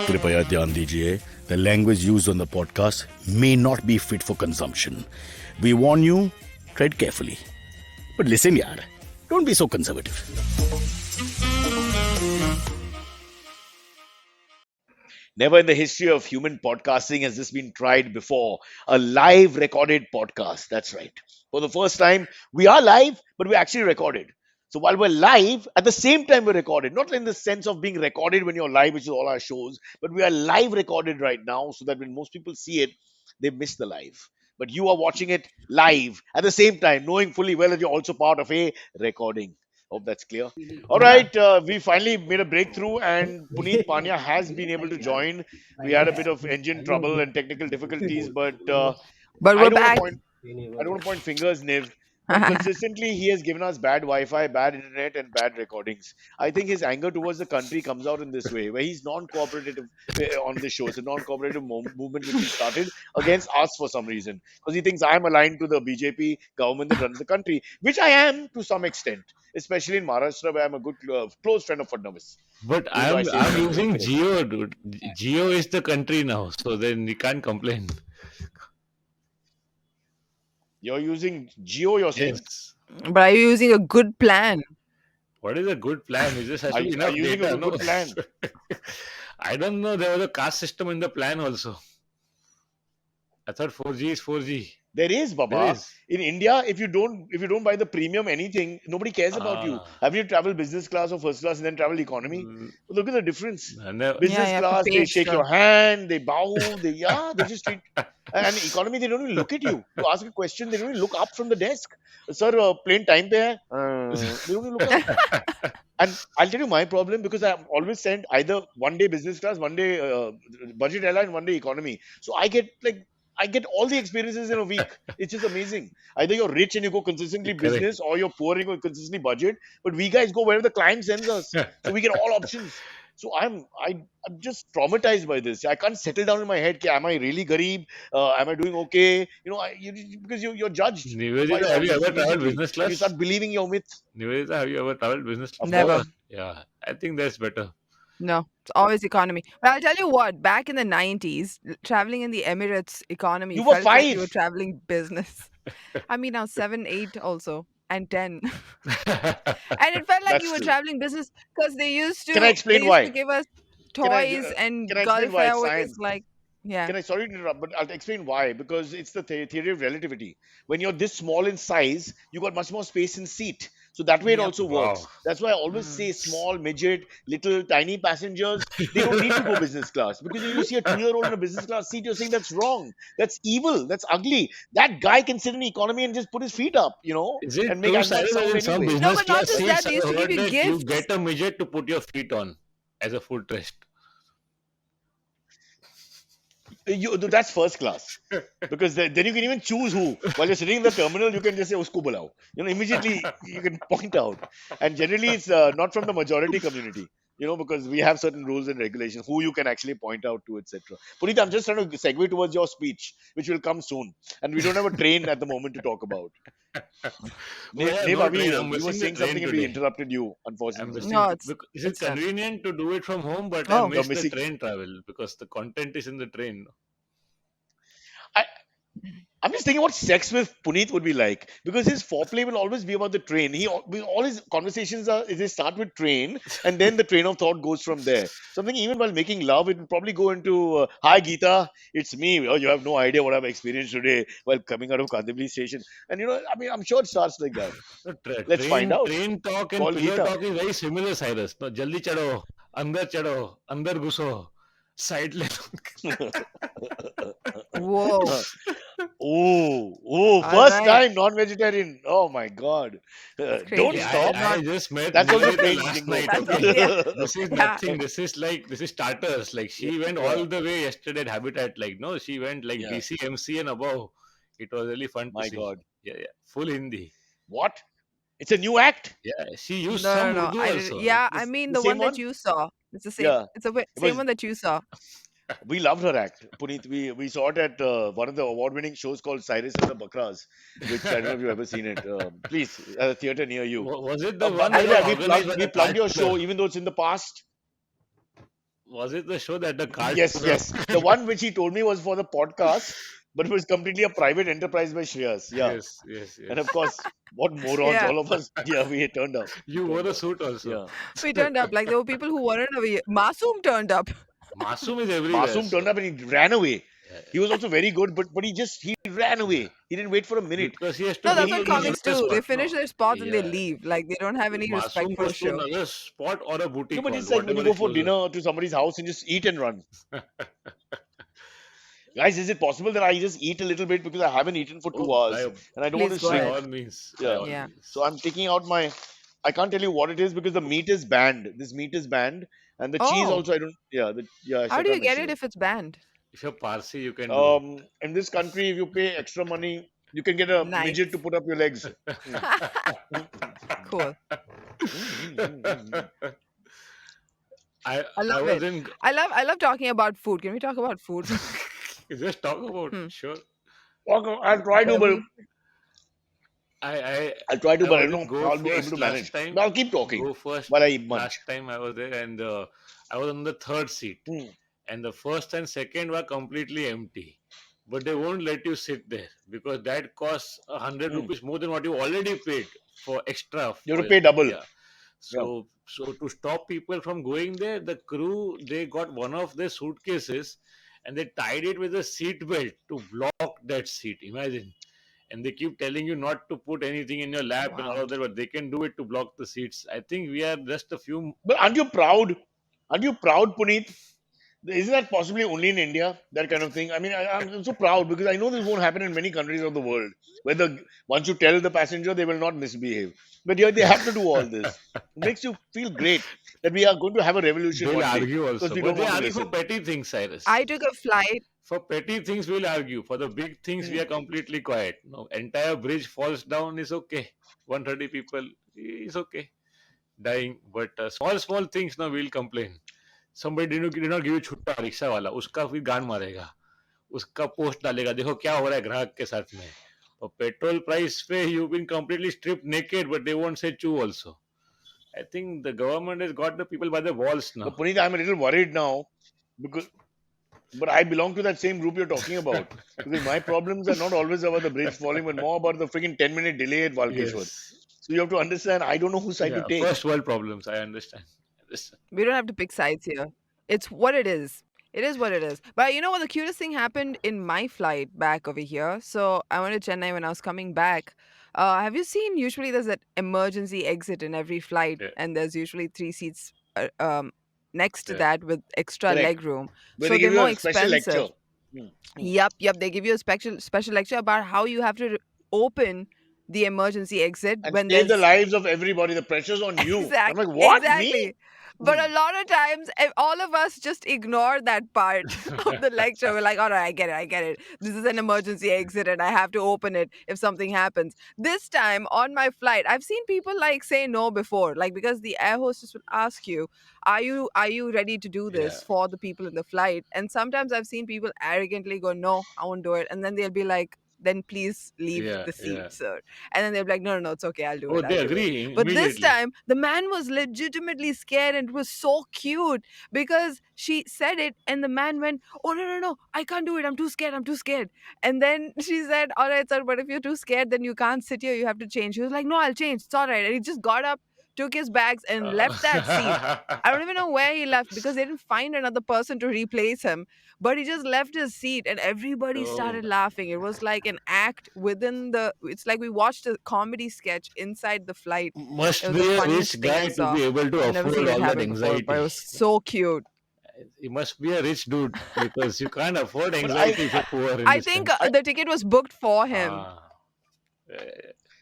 कृपया ध्यान दीजिए. The language used on the podcast may not be fit for consumption. We warn you, tread carefully. But listen, yaar, don't be so conservative. Never in the history of human podcasting has this been tried before. A live recorded podcast. That's right. For the first time, we are live, but we're actually recorded. So while we're live, at the same time we're recorded. Not in the sense of being recorded when you're live, which is all our shows, but we are live recorded right now so that when most people see it, they miss the live. But you are watching it live at the same time, knowing fully well that you're also part of a recording. Hope that's clear. All right, we finally made a breakthrough, and Punit Pania has been able to join. We had a bit of engine trouble and technical difficulties, but But I we're don't want to back. point. I don't want to point fingers, Niv, but consistently he has given us bad Wi-Fi, bad internet, and bad recordings. I think his anger towards the country comes out in this way, where he's non-cooperative on the show. It's a non-cooperative movement which he started against us for some reason, because he thinks I'm aligned to the BJP government that runs the country, which I am to some extent, especially in Maharashtra, where I'm a good close friend of Fadnavis. But Even though I I'm say I'm things using incorrectly. Geo, dude. Geo is the country now, so then you can't complain. You're using Geo, you're saying. Yes. But are you using a good plan? What is a good plan? It just has Are to be you enough using data, a no? good plan? I don't know. There was a caste system in the plan also. I thought 4G is 4G. There is, There Baba. is. In India, if you don't buy the premium anything, nobody cares about you. Ah. Have you traveled business class or first class and then travel economy? Mm, Look at the difference. I never, Yeah, Business you have to class, pay they shake extra. your hand, they bow, they just treat. And economy, they don't even look at you. You ask a question, they don't even look up from the desk. Sir, plane time pe hai? They don't even look up. And I'll tell you my problem, because I'm always sent either one day business class, one day budget airline, one day economy. So I get all the experiences in a week. It's just amazing. Either you're rich and you go consistently correct. business, or you're poor and you go consistently budget. But we guys go wherever the client sends us, so we get all options. So I'm just traumatized by this. I can't settle down in my head. Am I really garib? Am I doing okay? Because you're judged by Nivedita, all have you this ever traveled immediately, business and you class? start believing your myth. Nivedita, have you ever traveled business class? Of Never. course, Yeah, I think that's better. No, it's always economy. But I'll tell you what, back in the 90s, traveling in the Emirates economy you were felt like you were 5. traveling business. I mean, now 7, 8 also, and 10. And it felt like you That's were true. traveling business because they used Can I to explain why? give us Can I toys and can I explain Gulf why it's Airways, science? like, yeah. Sorry to interrupt, but I'll explain why. Because it's the theory of relativity. When you're this small in size, you got much more space in seat. So that way it Yep. also works. Wow. That's why I always Mm. say small, midget, little, tiny passengers, they don't need to go business class. Because you see a 2-year-old in a business class seat, you're saying that's wrong. That's evil. That's ugly. That guy can sit in economy and just put his feet up, Is it and make true, as much Cyrus, that sound in some anyway. No, business but not class just seats, that. They I used to give heard you that you gifts. get a midget to put your feet on as a footrest? That's first class. Because then you can even choose who. While you're sitting in the terminal, you can just say, usko bulao. Immediately you can point out. And generally, it's not from the majority community, because we have certain rules and regulations, who you can actually point out to, etc. Puneet, I'm just trying to segue towards your speech, which will come soon. And we don't have a train at the moment to talk about. Oh yeah, Nev, no train. I'm you were missing the saying train something and we today. interrupted you, I'm unfortunately. missing. No, Is it it's done. convenient to do it from home? But I Oh, You're miss the missing. train travel because the content is in the train. I, I'm just thinking what sex with Puneet would be like, because his foreplay will always be about the train. All his conversations they start with train, and then the train of thought goes from there. Something even while making love, it will probably go into "Hi Geeta, it's me. Oh, you have no idea what I've experienced today while coming out of Kandivali station." And I'm sure it starts like that. So Let's find out. train talk and Call pillar Geeta. talk is very similar, Cyrus. No, jaldi chado, andar ghuso, side le. whoa. Oh, All first right. time non-vegetarian. Oh my God. It's Don't crazy. stop. I just met That's also Nivedita train last lingo. night. That's Okay, yeah. this is Yeah. nothing. This is starters. Like she went Yeah, all the way yesterday at Habitat. Like no, she went like yeah. DC, MC, and above. It was really fun to My see. God. Yeah, full Hindi. What? It's a new act? Yeah, she used No, some no, no. Urdu I didn't. also. Yeah, I This mean the the same one that one? you saw. It's the same. Yeah. It's the It same was one that you saw. We loved her act, Puneet. We saw it at one of the award-winning shows called Cyrus and the Bakras, which I don't know if you've ever seen it. Please, at a theater near you. Was it the one By that the was way, organized by we the plugged card your puller? show, even though it's in the past. Was it the show that the card Yes, puller? yes. The one which he told me was for the podcast, but it was completely a private enterprise by Shreyas. Yeah. Yes, yes, And of yes. course, what morons, Yeah, all of us. Yeah, we turned up. We You wore turned a up. suit also. Yeah. we turned up. Like there were people who weren't away. Masoom turned up. Masoom is everywhere. Masoom turned up and he ran away. Yeah, He was also very good, but he ran away. He didn't wait for a minute. because he has to No, go that's He, what to he comics just another do. They spot, finish no? their spots and they Yeah. leave. Like they don't have any respect Masoom for a goes to show. another spot or a no, boutique but hall, it's like when you whatever go is for closer. dinner to somebody's house and just eat and run. Guys, is it possible that I just eat a little bit because I haven't eaten for 2 hours By, and I don't want Please to go by shrink? ahead. all means, by Yeah. all Yeah. So means. I'm taking out my. I can't tell you what it is because the meat is banned. This meat is banned, and the cheese Oh, also. I don't. Yeah, so how I do you can't get mention it it. if it's banned? If you're Parsi, you can do In this country, if you pay extra money, you can get a midget to Nice. put up your legs. Mm. Mm, Cool. it. I I I love was it. in. I love talking about food. Can we talk about food? Just talk about Hmm. sure. Okay, I'll try to, Where but we I I I'll try to, I but I was don't in know how Go I'll be able to First manage. last time. But I'll keep talking Go First while I munch. last time I was there, and I was on the third seat, Hmm. and the first and second were completely empty. But they won't let you sit there because that costs 100 Hmm. rupees more than what you already paid for extra You have for to pay double. yeah. Yeah. So to stop people from going there, the crew they got one of their suitcases and they tied it with a seat belt to block that seat. Imagine. And they keep telling you not to put anything in your lap and all wow. of that, but they can do it to block the seats. I think we are just a few. But aren't you proud? Aren't you proud, Puneet? Isn't that possibly only in India? That kind of thing. I mean, I'm so proud because I know this won't happen in many countries of the world. Whether once you tell the passenger, they will not misbehave. But here they have to do all this. It makes you feel great that we are going to have a revolution They'll one day argue because also, we but don't they want to argue for listen. petty things, Cyrus. I took a flight. For petty things, we'll argue. For the big things, we Hmm. are completely quiet. No, entire bridge falls down is okay. 130 people is okay. Dying, but small things, no, we'll complain. Somebody did not give you छुट्टा rickshaw वाला उसका फिर गान मारेगा उसका post डालेगा देखो क्या हो रहा है ग्राहक के साथ में और पेट्रोल प्राइस पे you been completely stripped naked but they won't say chew also. I think the government has got the people by the balls now. But Puneet, I'm a little worried now because, but I belong to that same group you're talking about because my problems are not always about the bridge falling, but more about the freaking 10-minute delay at Valkeshwar. Yes. So you have to understand, I don't know whose side to Yeah. take. First world problems. I understand. We don't have to pick sides here. It's what it is. It is what it is. But you know what? The cutest thing happened in my flight back over here. So I went to Chennai when I was coming back. Have you seen? Usually there's that emergency exit in every flight, Yeah. and there's usually 3 seats next to Yeah. that with extra Correct. leg room. Where So they they're give you more a special lecture. expensive. Yep. They give you a special lecture about how you have to open the emergency exit And when save the there's lives of everybody. The pressure's on you. I'm like, what? Me? exactly. But a lot of times, all of us just ignore that part of the lecture. We're like, all right, I get it. This is an emergency exit and I have to open it if something happens. This time on my flight, I've seen people like say no before, like because the air hostess will ask you, are you ready to do this Yeah. for the people in the flight? And sometimes I've seen people arrogantly go, no, I won't do it. And then they'll be like, then please leave Yeah. the seat, Yeah. sir. And then they'll be like, no, it's okay, I'll do Oh, it. they I'll do it. agree But this immediately. time, the man was legitimately scared and it was so cute because she said it and the man went, oh, no, I can't do it. I'm too scared. And then she said, all right, sir, but if you're too scared, then you can't sit here. You have to change. He was like, no, I'll change. It's all right. And he just got up, took his bags and left that seat. I don't even know where he left because they didn't find another person to replace him. But he just left his seat and everybody started Oh, laughing. It was like an act within the. It's like we watched a comedy sketch inside the flight. must It was be the a funniest rich thing I guy to saw. be able to I've never seen afford it all that happen before, but it anxiety. was so cute. He must be a rich dude because you can't afford But anxiety if you're poor in I this think country. the ticket was booked for him. Ah.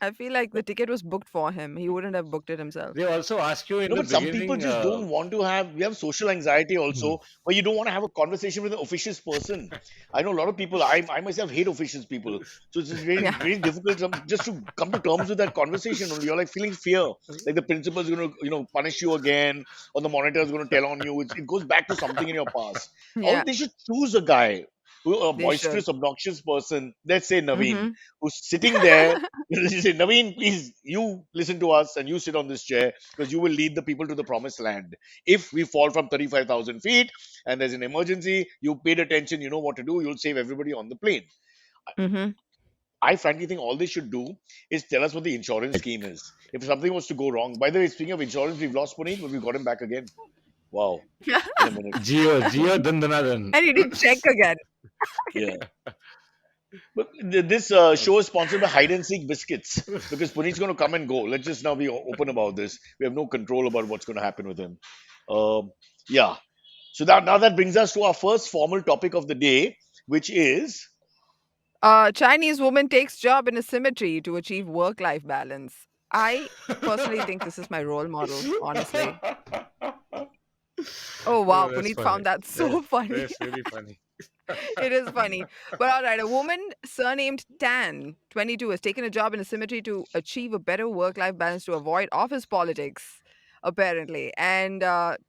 I feel like the ticket was booked for him. He wouldn't have booked it himself. They also ask you in No, the but some people beginning. just don't want to have. We have social anxiety Hmm. also, where you don't want to have a conversation with an officious person. I know a lot of people. I myself hate officious people, so it's just very Yeah. very difficult just to come to terms with that conversation. Only you're like feeling fear, like the principal is going to punish you again, or the monitor is going to tell on you. It goes back to something in your past. Or Yeah, they should choose a guy, a they should. boisterous, obnoxious person. Let's say Naveen, Mm-hmm. who's sitting there. You say, Naveen, please, you listen to us and you sit on this chair because you will lead the people to the promised land. If we fall from 35,000 feet and there's an emergency, you paid attention, you know what to do, you'll save everybody on the plane. Mm-hmm. I frankly think all they should do is tell us what the insurance scheme is. If something was to go wrong, by the way, speaking of insurance, we've lost Puneet, but we got him back again. Wow, in a minute. Geo Dandanadan. And he did check again. Yeah. But this show is sponsored by Hide and Seek Biscuits because Puneet's going to come and go. Let's just now be open about this. We have no control about what's going to happen with him. Um, yeah. So now that brings us to our first formal topic of the day, which is Chinese woman takes job in a cemetery to achieve work-life balance. I personally think this is my role model, honestly. Oh wow, Oh, that's Puneet funny. found that so funny. That's really funny. It is funny. But all right, a woman surnamed Tan, 22, has taken a job in a cemetery to achieve a better work life balance to avoid office politics, apparently. And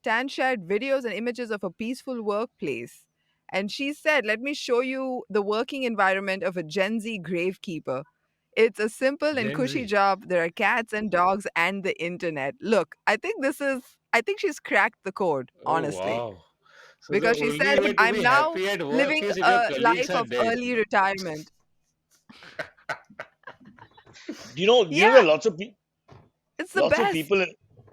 Tan shared videos and images of a peaceful workplace. And she said, let me show you the working environment of a Gen Z gravekeeper. It's a simple and Gen cushy Z. job. There are cats and dogs and the internet. Look, I think she's cracked the code, Oh honestly, wow. So the because she only said, way to I'm be now happy at work living is if your a colleagues life are of dead. early retirement. there are Yeah, it's the lots of best. people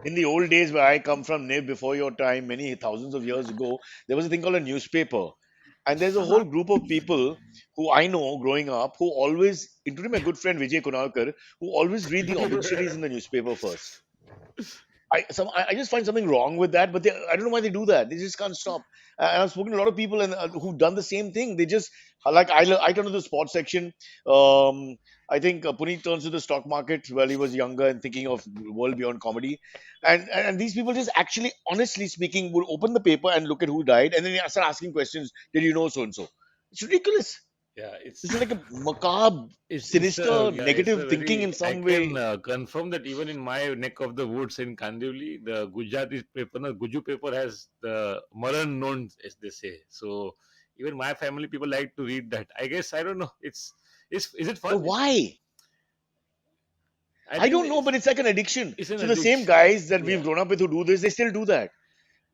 in the old days where I come from, Niv, before your time, many thousands of years ago, there was a thing called a newspaper. And there's a whole Uh-huh. group of people who I know growing up who always, including my good friend Vijay Kunalkar, who always read the obituaries in the newspaper first. I just find something wrong with that, but I don't know why they do that. They just can't stop. And I've spoken to a lot of people and who've done the same thing. They just like I turn to the sports section. Um, I think Puneet turns to the stock market while he was younger and thinking of world beyond comedy. And these people just actually, honestly speaking, would open the paper and look at who died, and then they start asking questions. Did you know so and so? It's ridiculous. Yeah, This is like a macabre, sinister, it's negative a thinking very. in I some can way. confirm that even in my neck of the woods in Kandivli, the Gujarati paper, no, Guju paper has the Maran known, as they say. So even my family people like to read that. I guess I don't know. Is it But fun? why? I I think don't know, but it's like an addiction. it's an So the same addiction. guys that we've Yeah. grown up with who do this, they still do that.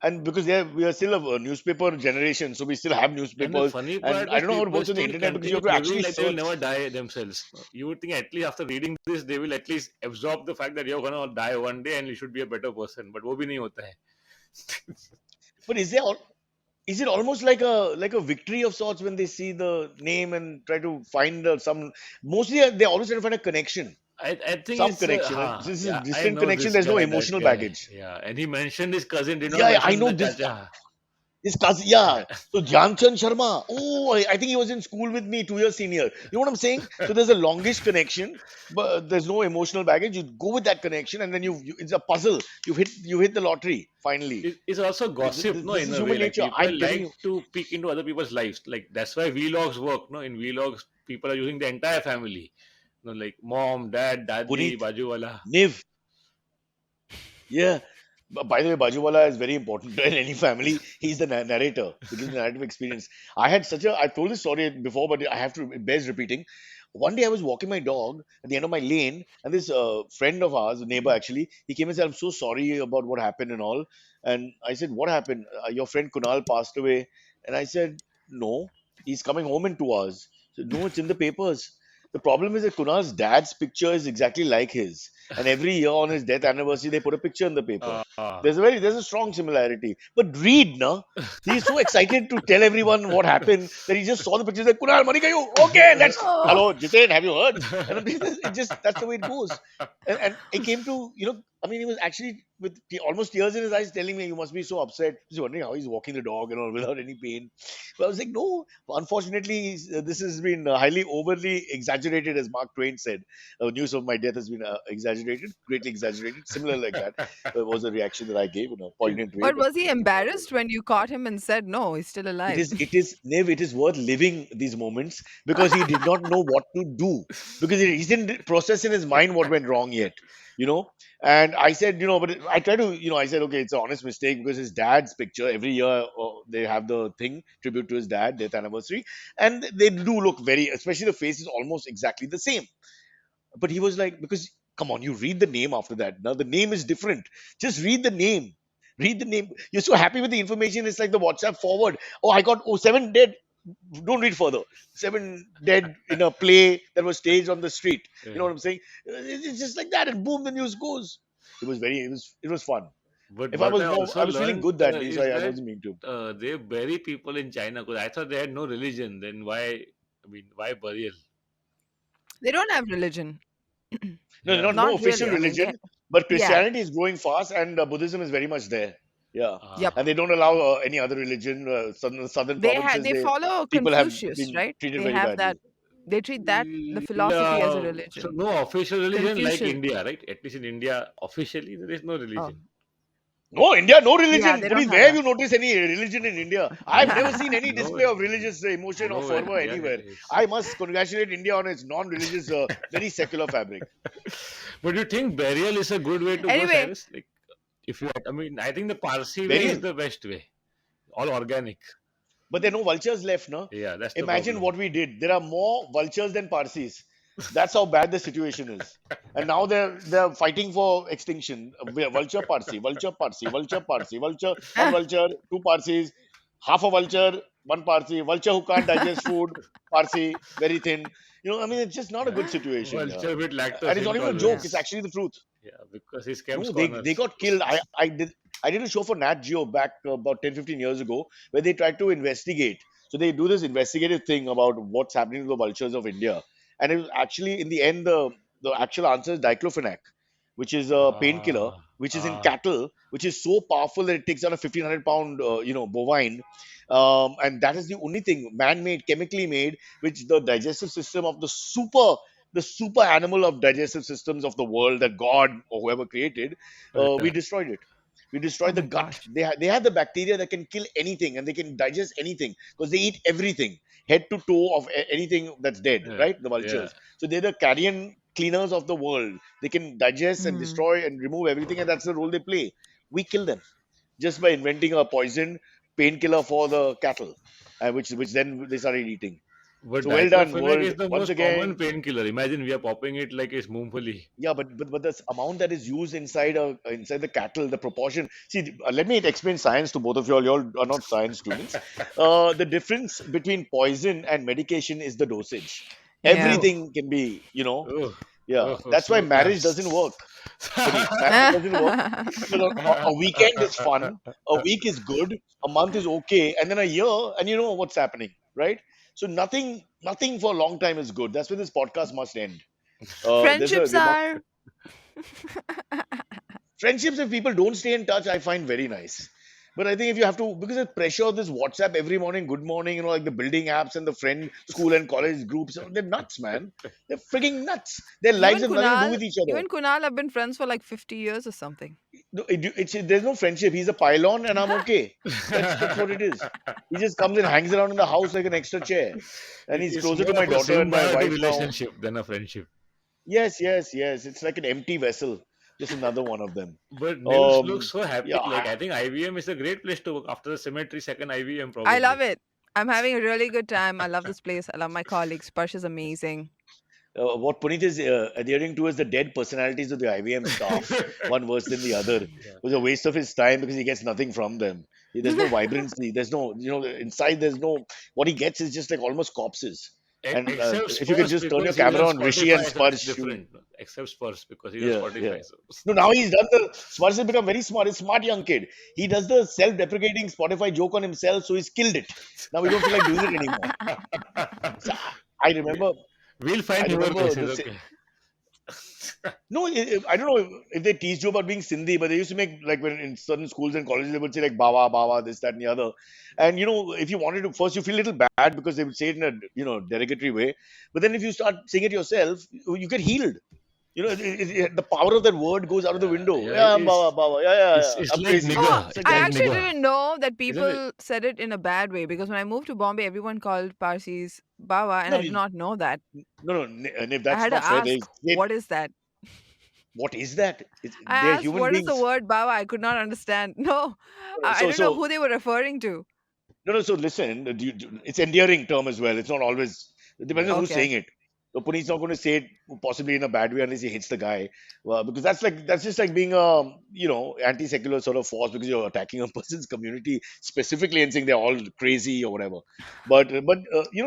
And because we are still a newspaper generation, so we still have And the newspapers. funny And part I is don't know how it people works on the still internet because you continue have to living actually like they will search. never die themselves. You would think at least after reading this, they will at least absorb the fact that you're gonna die one day and you should be a better person. But वो भी नहीं होता है. But is it almost like a victory of sorts when they see the name and try to find some? Mostly they always try to find a connection, I think some it's connection. And since it's yeah, I distant know connection, this there's no guy, that emotional guy. baggage. Yeah, and he mentioned his cousin, did not Yeah, I mention know the this. chacha. His cousin, yeah. So Dhyanchand Sharma. Oh, I think he was in school with me, 2 years senior. You know what I'm saying? So there's a longish connection, but there's no emotional baggage. You go with that connection, and then it's a puzzle. You hit the lottery finally. It's also gossip, no, This in is a way. human Like nature. people I'm telling like you, to peek into other people's lives. Like that's why vlogs work. No, in vlogs, people are using the entire family. No, like mom, dad, dadi, Puneet, bajuwala. Niv. Yeah. By the way, Bajuwala is very important in any family. He's the narrator. He gives the narrative experience. I've told this story before, but it bears repeating. One day I was walking my dog at the end of my lane, and this friend of ours, a neighbor actually, he came and said, I'm so sorry about what happened and all. And I said, what happened? Your friend Kunal passed away. And I said, no, he's coming home in 2 hours. So, no, it's in the papers. The problem is that Kunal's dad's picture is exactly like his. And every year on his death anniversary, they put a picture in the paper. Uh, There's a strong similarity. But Reed, no, he's so excited to tell everyone what happened that he just saw the pictures like Kunal Mari gayu. Okay, that's Oh, hello, Jitain, have you heard? And I'm thinking, that's the way it goes. And it came to I mean, he was actually with almost tears in his eyes telling me, "You must be so upset." He's wondering how he's walking the dog and all without any pain. But I was like, "No, unfortunately, this has been highly overly exaggerated," as Mark Twain said. News of my death has been exaggerated, greatly exaggerated. Similar like that was the reaction that I gave in a poignant way. But But was he embarrassed when you caught him and said, no, he's still alive? Nev, it is worth living these moments because he did not know what to do because he didn't process in his mind what went wrong yet, you know. And I said, but I try to, I said, okay, it's an honest mistake because his dad's picture every year they have the thing tribute to his dad, death anniversary, and they do look very, especially the face is almost exactly the same. But he was like, because come on, you read the name after that. Now the name is different. Just read the name. Read the name. You're so happy with the information. It's like the WhatsApp forward. Oh, I got 7 dead. Don't read further. 7 dead in a play that was staged on the street. You know what I'm saying? It's just like that, and boom, the news goes. It was fun. But If I what was I more, also I was feeling learned good that day, so is I that wasn't mean to. they bury people in China, because I thought they had no religion. Then why? I mean, why burial? They don't have religion. No, Yeah. no Not official really. I mean, religion, but yeah, Christianity is growing fast, and Buddhism is very much there. Yeah, yep. and they Ah, don't allow any other religion. Southern provinces, They follow people have Confucius, been right? treated They very have badly. that. They treat that the philosophy as a yeah. So religion. no official religion like Confucius. India, right? At least in India, officially there is no Oh, religion. No, India, no yeah, religion. they don't Puneet, have where have that. you noticed any religion in India? I've never No, seen any no, display of religious emotion or no. fervor Yeah, anywhere. it's. I must congratulate India on its non-religious, very secular fabric. But you think burial is a good way to go, Anyway, Cyrus? Like, if you, I mean, I think the Parsi way is Burial. the best way. All organic. But there are no vultures left, no? Yeah, that's the Imagine problem. what we did. There are more vultures than Parsis. That's how bad the situation is. And now they're fighting for extinction. Vulture Parsi, vulture Parsi, vulture Parsi, vulture, one vulture, two Parsis, half a vulture, one Parsi, vulture who can't digest food, Parsi, very thin. I mean, it's just not a good situation. Vulture with And lactose it's not even a joke. yeah. It's intolerance. actually the truth. Yeah, because he scams No, they corners. got killed. I did a show for Nat Geo back about 10-15 years ago where they tried to investigate. So they do this investigative thing about what's happening to the vultures of India, and it was actually in the end the actual answer is diclofenac, which is a painkiller, Ah, which is in ah, cattle, which is so powerful that it takes down a 1,500 pound bovine, and that is the only thing man-made, chemically made, which the digestive system of the super animal of digestive systems of the world that God or whoever created, we destroyed it. We Oh destroyed the my gut. gosh. They have the bacteria that can kill anything and they can digest anything because they eat everything, head to toe of anything that's dead, yeah, right? The yeah. vultures. So they're the carrion cleaners of the world. They can digest and Hmm. destroy and remove everything, and that's the role they play. We kill them just by inventing a poison painkiller for the cattle, which then they started eating. But So well done, diclofenac world. is the Once most common again, painkiller. Imagine we are popping it like it's moongfali. yeah, but the amount that is used inside the cattle, the proportion. See, let me explain science to both of you all. You all are not science students. The difference between poison and medication is the dosage. Yeah. Oh, Everything can be, oh, yeah. oh, That's why so marriage doesn't nice. work, Puneet. Marriage doesn't work because a weekend is fun, a week is good, a month is okay, and then a year, and you know what's happening, right? So nothing for a long time is good. That's where this podcast must end. There's a Friendships remark. are. Friendships, if people don't stay in touch, I find very nice. But I think if you have to, because the pressure of this WhatsApp every morning, good morning, like the building apps and the friend, school and college groups, they're nuts, man. They're freaking nuts. Their You lives and have nothing to do Kunal, with each other. have been friends for like 50 years or something. No, there's no friendship. He's a pylon and I'm okay. That's what it is. He just comes and hangs around in the house like an extra chair. And he's It's closer to more my of a daughter and my symbiotic wife now. relationship than a friendship. Yes, yes, yes. It's like an empty vessel. Just another one of them. But Nils looks so Yeah, happy. Like, I think IVM is a great place to work after the cemetery. Second IVM I love probably. it. I'm having a really good time. I love this place. I love my colleagues. Parsh is amazing. what Puneet is adhering to is the dead personalities of the IVM staff, one worse than the other. It Yeah. was a waste of his time because he gets nothing from them. There's no vibrancy. There's no, inside there's no, what he gets is just like almost corpses. And Except if you could Spurs just turn your because he's camera on on Rishi and Spotify, so it's Sparsh, different. Except Spurs because he's on yeah, yeah. Spotify. So. No, now he's done Sparsh has become very smart. He's a smart young kid. He does the self-deprecating Spotify joke on himself, so he's killed it. Now we don't feel like doing it anymore. So I We- remember, We'll I find more remember places. the Okay. No, I don't know if they teach you about being Sindhi, but they used to make, like, when in certain schools and colleges they would say like Bawa, Bawa, this, that, and the other. And if you wanted to, first you feel a little bad because they would say it in a derogatory way. But then if you start saying it yourself, you get healed. The power of that word goes out of the window. Yeah, Yeah, I'm Bawa, Bawa. Yeah, yeah, yeah. it's I'm like crazy. Oh, nigger. It's like It's I that. like actually nigger, didn't know that isn't it? people said it in a bad way because when I moved to Bombay, everyone called Parsis Bawa, and No, I did not know that. no, no. And if I that's had to not fair, ask, what is that? what is that? I They're asked, human what is the beings. word Bawa? I could not understand. No, I So, don't know so who they were referring to. No, no. So listen, it's endearing term as well. It's not always. It depends on Yeah. who's Okay. saying it. So Punit's not going to say it possibly in a bad way unless he hits the guy, because that's just like being a anti-secular sort of force because you're attacking a person's community specifically and saying they're all crazy or whatever. But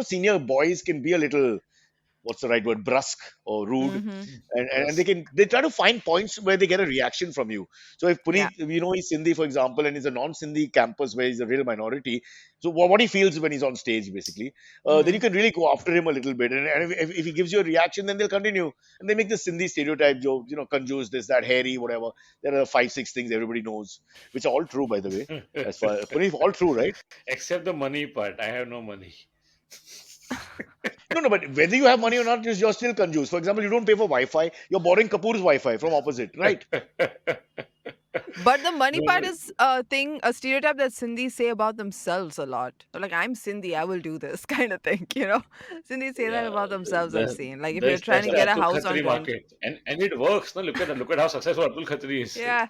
senior boys can be a little, what's the right word, brusque or rude, Mm-hmm. and Brusque. they try to find points where they get a reaction from you. So if Yeah. Puneet, he's Sindhi, for example, and he's a non-Sindhi campus where he's a real minority, so what he feels when he's on stage, basically, then you Mm. can really go after him a little bit, and if he gives you a reaction, then they'll continue, and they make the Sindhi stereotype joke, conjures, this, that, hairy, whatever. There are five, six things everybody knows, which are all true, by the way. As far Puneet, all true, right? Except the money part. I have no money. No, no, but whether you have money or not, you're still confused. For example, you don't pay for Wi-Fi. You're borrowing Kapoor's Wi-Fi from opposite, right? But the money No, part but is a thing, a stereotype that Sindhis say about themselves a lot. They're like, I'm Sindhi, I will do this kind of thing, you know? Sindhis say that yeah, about themselves, I've the, seen. Like, if you're that's trying that's to the get a Atul house on Khatri rent. market, and it works. No, look at how successful Atul Khatri is. Yeah,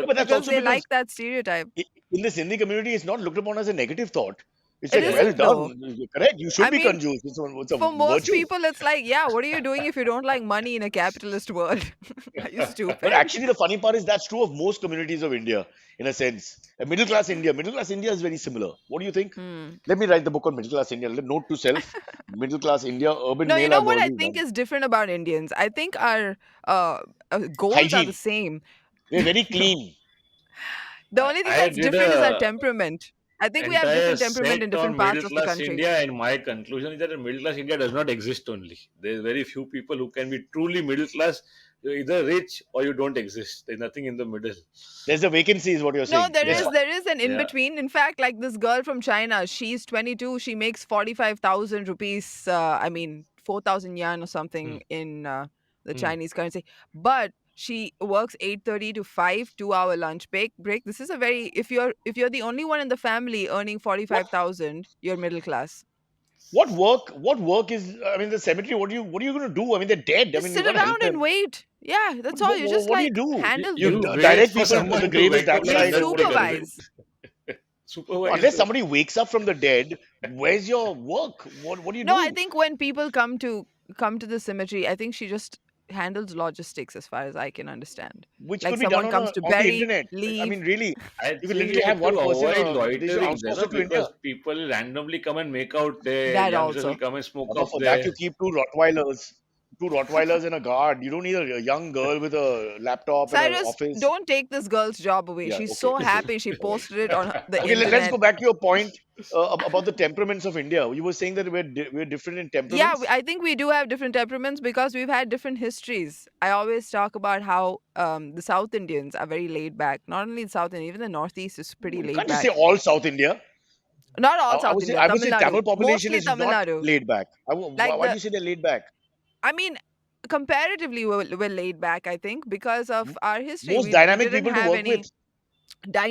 Yeah, But but that's because also they because like that stereotype. in the Sindhi community, it's not looked upon as a negative thought. It's It like, well yeah, isn't though. done, correct. You should I be mean, confused. It's a for most virtue. people, it's like, yeah, what are you doing if you don't like money in a capitalist world? Are you But stupid? actually, the funny part is that's true of most communities of India, in a sense. Middle class India is very similar. What do you think? Hmm. Let me write the book on middle class India. Note to self: middle class India, urban No, you male. know I've what I already think done. is different about Indians? I think our goals are the Hygiene. same. They're very No. clean. The I, only thing I that's did different is our a temperament. I think we have entire different temperament in set different on parts middle of the class country. India, and my conclusion is that middle class India does not exist only. There's very few people who can be truly middle class. You're either rich or you don't exist. There's nothing in the middle. There's a vacancy, is what you're No, saying. there There's is Yeah, there is an in yeah. between. In fact, like this girl from China, she's 22. She makes 45,000 rupees. I mean 4,000 yuan or Hmm. something in the Hmm. Chinese currency. But she works 8:30 to 5, 2 hour lunch break. This is a very if you're the only one in the family earning what 45,000, you're middle class. what work is, I mean, the cemetery, what are you going to do? I mean, they're dead. I Just mean, you sit got to help around and them. wait. Yeah, But that's all. You just what do you like do? handle You them. You wait direct for people to the someone to grave is wake that up You side and or then what are you take going to care of do? supervise. it. No, Supervise unless them. somebody wakes up from the dead, where's your work? What do you No, I do? think when people come to the cemetery, I think she just handles logistics as far as I can understand. Which Like could be done someone on comes to the bury, internet. I leave. mean, really, I you can think literally you have have to one person. avoid They should loitering there, outsource no? it to India. Because people randomly come and make out there. That Youngsters will also. come and smoke But up for that, there. you keep two Rottweilers and a guard. You don't need a young girl with a laptop and an Cyrus, office. don't take this girl's job away. Yeah, She's okay, so okay, happy she all right. posted it on the Okay, let's internet. go back to your point about the temperaments of India. You were saying that we're different in Yeah, temperaments. I think we do have different temperaments because we've had different histories. I always talk about how the South Indians are very laid back. Not only the South Indian, even the Northeast is pretty You laid can't just say back. all South India. Not I, all I South would say India, I would Tamil say Nadu, Tamil population mostly is Tamil not Nadu. laid back. Like Why do you say they're laid back? I mean, comparatively, we're laid back. I think because of M- our history, Most we dynamic didn't people to have work with. any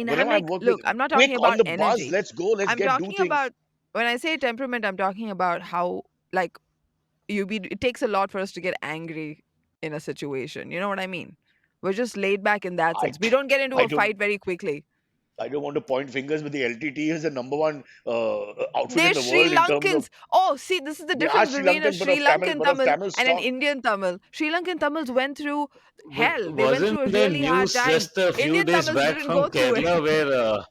Whenever I've dynamic. worked with, Look, I'm not quick talking on about the buzz. energy. Let's go. Let's I'm get do talking things. about when I say temperament, I'm talking about how like it takes a lot for us to get angry in a situation. You know what I mean? We're just laid back in that I sense. We don't get into I a don't fight very quickly. I don't want to point fingers, but the LTT is the number one outfit in They're the Sri world in terms of Lankans. Oh, see, this is the they are difference Sri between a Lankans, Sri Lankan but of Tamil Tamil and an stock. Indian Tamil. Sri Lankan Tamils went through But hell. They went wasn't through a there really hard news time. just a few Indian days Tamils back didn't from go through Kerala it. where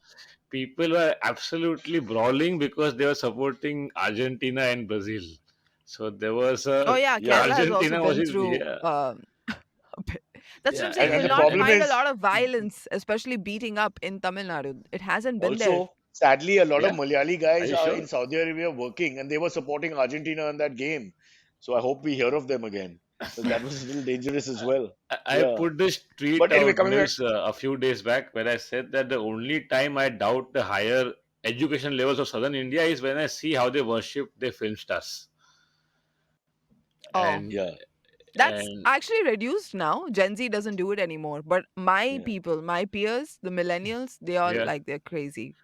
people were absolutely brawling because they were supporting Argentina and Brazil? So there was Oh a yeah, Yeah, Kerala has also Argentina was been his, through. yeah, A bit. That's what I'm yeah, saying. and You'll the not problem find a is lot of violence, especially beating up in Tamil Nadu. It hasn't been there. also sadly a lot of yeah. Malayali Are guys you are in sure? Saudi Arabia working, and they were supporting Argentina in that game. So I hope we hear of them again. So that was a little dangerous as well. I Yeah. put this tweet But anyway, out, coming back. Nils, a few days back, where I said that the only time I doubt the higher education levels of southern India is when I see how they worship their film stars. Oh, And Yeah. that's and actually reduced now. Gen Z doesn't do it anymore. But my Yeah. people, my peers, the millennials, they all yeah, like they're crazy.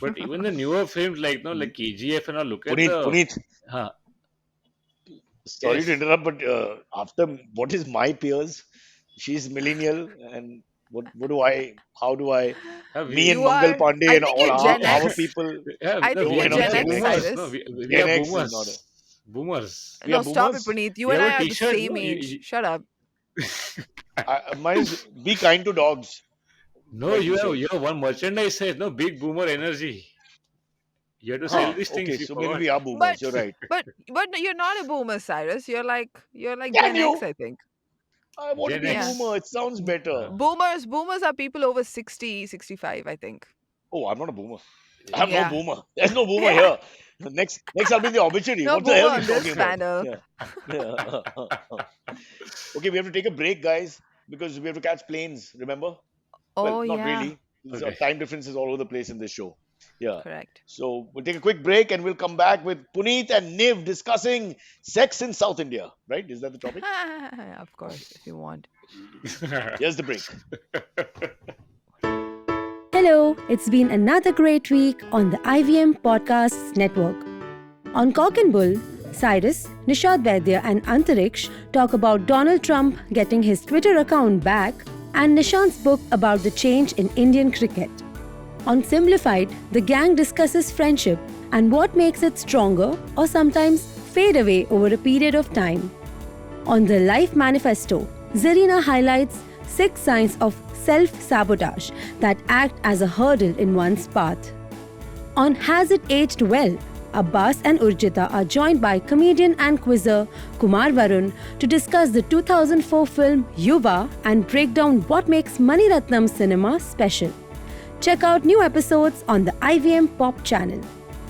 but even the newer films like Mm. like KGF and all, look at Punit, the Punit, huh, sorry to yes. interrupt, but after what is my peers, she's millennial, and what do I? How do I? Have Me we and You Mangal are, Pandey I and think all you're Gen our X. people. yeah, I no, think No, you're we're not we Gen are Gen X, X. boomers. No, Cyrus. we are Gen X is not a. boomers. Boomers. We are No, stop it, boomers. Puneet. You You and have I a are the T-shirt. same No, age. Shut up. Mine is be kind to dogs. no, My you T-shirt. have one merchandise says no big boomer energy. You have to sell Huh. these Okay, things. You so maybe forgot. we are But boomers. You're right. but you're not a boomer, Cyrus. You're like Can Gen X, you? I think. I want to Gen be a Yeah. X. boomer. It sounds better. Boomers are people over 60, 65, I think. Oh, I'm not a boomer. I'm no Yeah. boomer. There's no boomer Yeah. here. Next, I'll be in the obituary. No What the boomer hell are you on this talking about? panel. Yeah. Yeah. Okay, we have to take a break, guys, because we have to catch planes. Remember? Well, Oh not yeah. really. There's Okay. time differences all over the place in this show. Yeah. Correct. So we'll take a quick break and we'll come back with Puneet and Niv discussing sex in South India. Right? Is that the topic? Of course, if you want. Here's the break. Hello, it's been another great week on the IVM Podcasts Network. On Cock and Bull, Cyrus, Nishad Vaidya, and Antariksh talk about Donald Trump getting his Twitter account back and Nishant's book about the change in Indian cricket. On Simplified, the gang discusses friendship and what makes it stronger or sometimes fade away over a period of time. On the Life Manifesto, Zarina highlights 6 signs of self-sabotage that act as a hurdle in one's path. On Has It Aged Well, Abbas and Urjita are joined by comedian and quizzer Kumar Varun to discuss the 2004 film Yuva and break down what makes Mani Ratnam cinema special. Check out new episodes on the IVM Pop channel.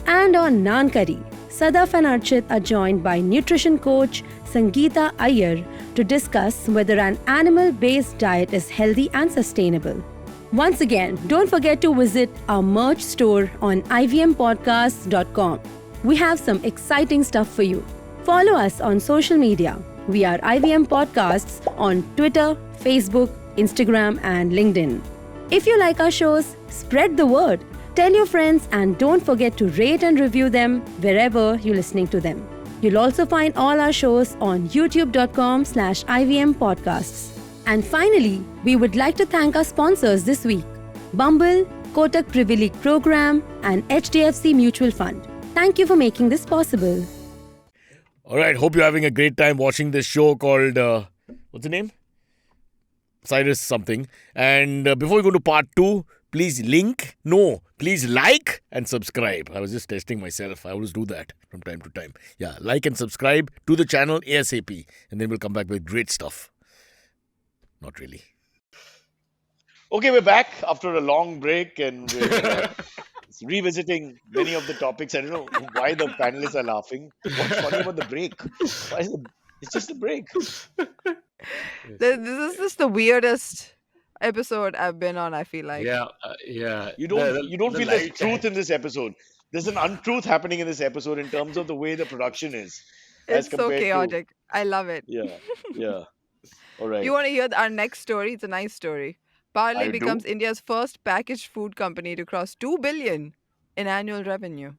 And on Naan Curry, Sadaf and Archit are joined by nutrition coach Sangeeta Iyer to discuss whether an animal-based diet is healthy and sustainable. Once again, don't forget to visit our merch store on ivmpodcasts.com. We have some exciting stuff for you. Follow us on social media. We are IVM Podcasts on Twitter, Facebook, Instagram, and LinkedIn. If you like our shows, spread the word. Tell your friends and don't forget to rate and review them wherever you're listening to them. You'll also find all our shows on youtube.com/IVM Podcasts. And finally, we would like to thank our sponsors this week: Bumble, Kotak Privilege Program, and HDFC Mutual Fund. Thank you for making this possible. All right, hope you're having a great time watching this show called, what's the name? Cyrus something. And before we go to part 2, please like and subscribe. I was just testing myself. I always do that from time to time. Yeah, like and subscribe to the channel ASAP. And then we'll come back with great stuff. Not really. Okay, we're back after a long break and we're revisiting many of the topics. I don't know why the panelists are laughing. What's funny about the break? Why is it's just a break. This is just the weirdest episode I've been on, I feel like. Yeah. You don't The feel there's light truth chat. in this episode. There's an untruth happening in this episode in terms of the way the production is, as It's so compared to chaotic. I love it. yeah. All right. You want to hear our next story? It's a nice story. Parle I do. becomes India's first packaged food company to cross 2 billion in annual revenue.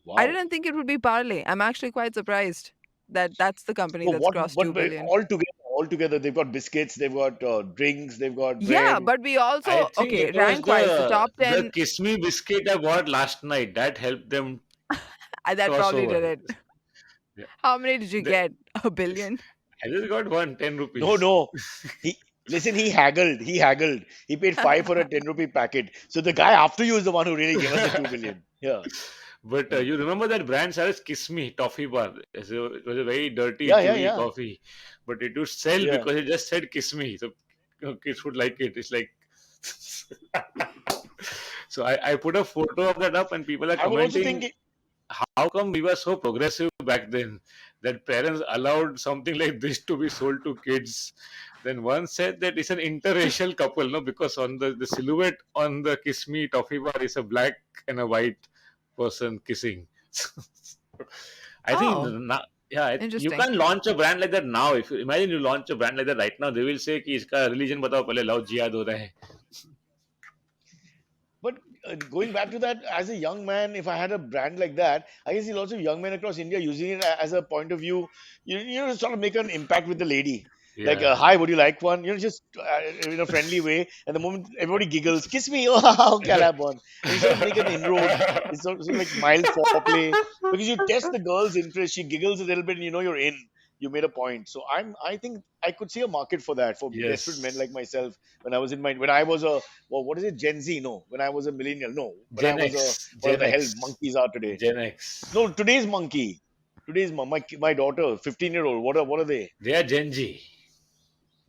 Wow. I didn't think it would be Parle. I'm actually quite surprised that that's the company No, that's what? crossed But 2 billion. all together, they've got biscuits, they've got drinks, they've got bread. Yeah, but we I also, think okay, it was rank-wise, the top the 10, Kiss Me biscuit I bought last night that helped them that cross probably over. did it. Yeah. How many did you The- get? A billion? I just got 10 rupees. No. He haggled. He paid 5 for a 10 rupee packet. So the guy after you is the one who really gave us the 2 billion. Yeah. But you remember that brand, Cyrus? Kiss Me toffee bar. It was a very dirty, Yeah, chewy coffee, but it would sell Yeah. because it just said "Kiss Me," so kids would like it. It's like, so I put a photo of that up, and people are I would also commenting, think how come we were so progressive back then, that parents allowed something like this to be sold to kids. Then one said that it's an interracial couple, no, because on the silhouette on the Kiss Me toffee bar is a black and a white person kissing. I think Oh, now, yeah, you interesting. can launch a brand like that now. If you imagine you launch a brand like that right now, they will say कि इसका religion बताओ पहले love jihad हो रहा है. But going back to that, as a young man, if I had a brand like that, I can see lots of young men across India using it as a point of view, sort of make an impact with the lady. Like, Yeah. hi, would you like one? Just in a friendly way. And the moment everybody giggles, kiss me, oh, can I have one? And you sort of make an inroad. It's sort of like mild foreplay because you test the girl's interest. She giggles a little bit, and you know you're in. You made a point. So I think I could see a market for that for desperate men Yes. like myself when I was a well, what is it? Gen Z? No. When I was a millennial? No. When I Gen was a X. what Gen the hell X. monkeys are today? Gen X. No, today's monkey. My daughter, 15-year-old. What are they? They are Gen G.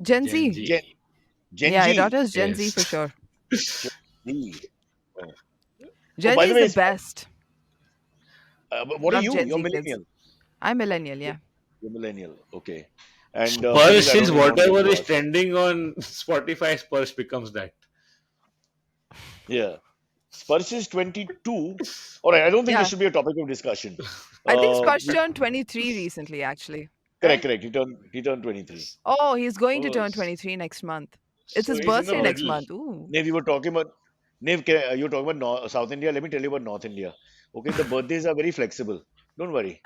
Gen Gen Z. Gen G. Gen Yeah, your G. daughter's Gen Z for Yes. sure. Gen Z. Oh. Oh, Gen by Z the is way, the best. but what are Love you? Gen You're Z kids. millennial. I'm millennial, You're, yeah. you're millennial. Okay. And Punit, Spurs I don't is even want him whatever to is ask. trending on Spotify, Spurs becomes that. Yeah. Spurs is 22. All right. I don't think this Yeah. should be a topic of discussion. I think Spurs We, turned 23 recently, actually. correct. Right? Correct. He turned 23. Oh, he's going to Oh, turn 23 next month. It's so his he's in the birthday next middle. month. Ooh. Nev, you were talking about South India. Let me tell you about North India. Okay, the birthdays are very flexible. Don't worry.